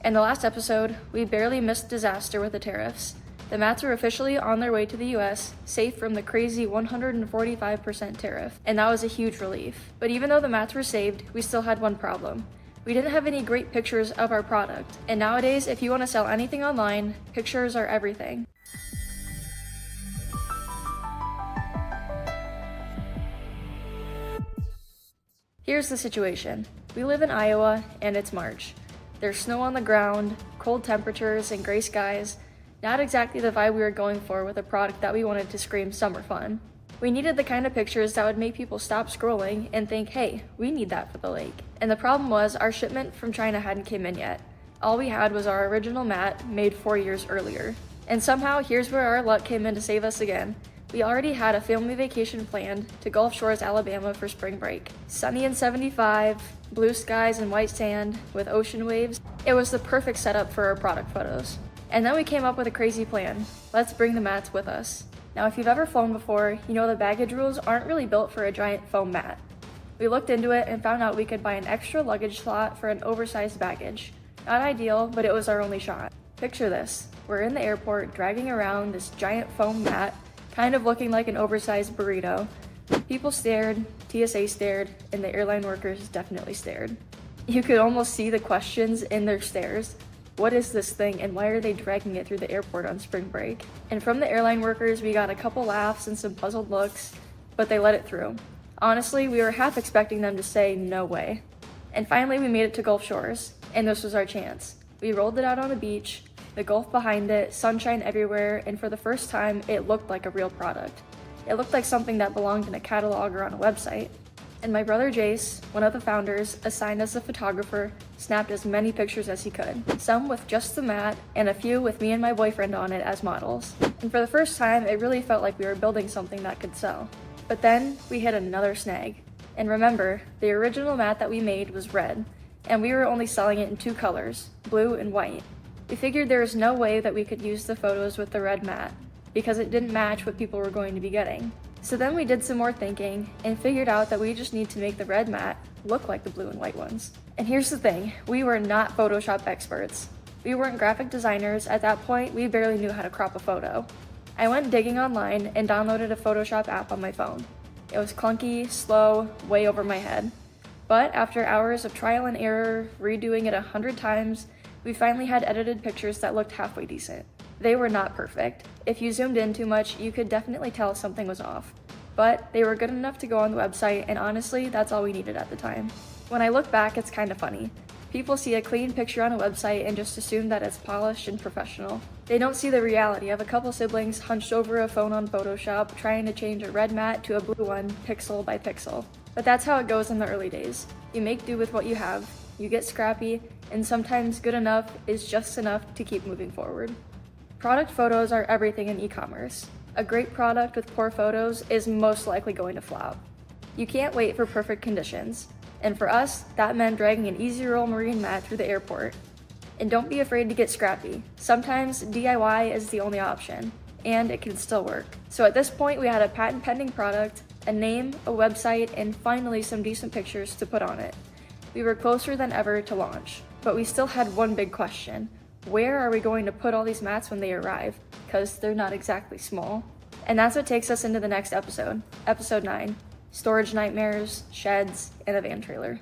In the last episode, we barely missed disaster with the tariffs. The mats are officially on their way to the US, safe from the crazy 145% tariff, and that was a huge relief. But even though the mats were saved, we still had one problem. We didn't have any great pictures of our product, and nowadays, if you want to sell anything online, pictures are everything. Here's the situation. We live in Iowa, and it's March. There's snow on the ground, cold temperatures, and gray skies. Not exactly the vibe we were going for with a product that we wanted to scream summer fun. We needed the kind of pictures that would make people stop scrolling and think, hey, we need that for the lake. And the problem was our shipment from China hadn't come in yet. All we had was our original mat made 4 years earlier. And somehow, here's where our luck came in to save us again. We already had a family vacation planned to Gulf Shores, Alabama for spring break. Sunny and 75, blue skies and white sand with ocean waves. It was the perfect setup for our product photos. And then we came up with a crazy plan. Let's bring the mats with us. Now, if you've ever flown before, you know the baggage rules aren't really built for a giant foam mat. We looked into it and found out we could buy an extra luggage slot for an oversized baggage. Not ideal, but it was our only shot. Picture this. We're in the airport dragging around this giant foam mat, kind of looking like an oversized burrito. People stared, TSA stared, and the airline workers definitely stared. You could almost see the questions in their stares. What is this thing and why are they dragging it through the airport on spring break? And from the airline workers, we got a couple laughs and some puzzled looks, but they let it through. Honestly, we were half expecting them to say no way. And finally, we made it to Gulf Shores, and this was our chance. We rolled it out on the beach, the Gulf behind it, sunshine everywhere, and for the first time, it looked like a real product. It looked like something that belonged in a catalog or on a website. And my brother Jace, one of the founders, assigned as a photographer, snapped as many pictures as he could. Some with just the mat, and a few with me and my boyfriend on it as models. And for the first time, it really felt like we were building something that could sell. But then, we hit another snag. And remember, the original mat that we made was red, and we were only selling it in 2 colors, blue and white. We figured there was no way that we could use the photos with the red mat, because it didn't match what people were going to be getting. So then we did some more thinking and figured out that we just need to make the red mat look like the blue and white ones. And here's the thing, we were not Photoshop experts. We weren't graphic designers. At that point, we barely knew how to crop a photo. I went digging online and downloaded a Photoshop app on my phone. It was clunky, slow, way over my head. But after hours of trial and error, redoing it 100 times, we finally had edited pictures that looked halfway decent. They were not perfect. If you zoomed in too much, you could definitely tell something was off. But they were good enough to go on the website, and honestly, that's all we needed at the time. When I look back, it's kind of funny. People see a clean picture on a website and just assume that it's polished and professional. They don't see the reality of a couple siblings hunched over a phone on Photoshop trying to change a red mat to a blue one pixel by pixel. But that's how it goes in the early days. You make do with what you have, you get scrappy, and sometimes good enough is just enough to keep moving forward. Product photos are everything in e-commerce. A great product with poor photos is most likely going to flop. You can't wait for perfect conditions. And for us, that meant dragging an easy roll marine mat through the airport. And don't be afraid to get scrappy. Sometimes DIY is the only option, and it can still work. So at this point, we had a patent pending product, a name, a website, and finally some decent pictures to put on it. We were closer than ever to launch, but we still had one big question. Where are we going to put all these mats when they arrive? Because they're not exactly small. And that's what takes us into the next episode, episode 9, storage nightmares, sheds, and a van trailer.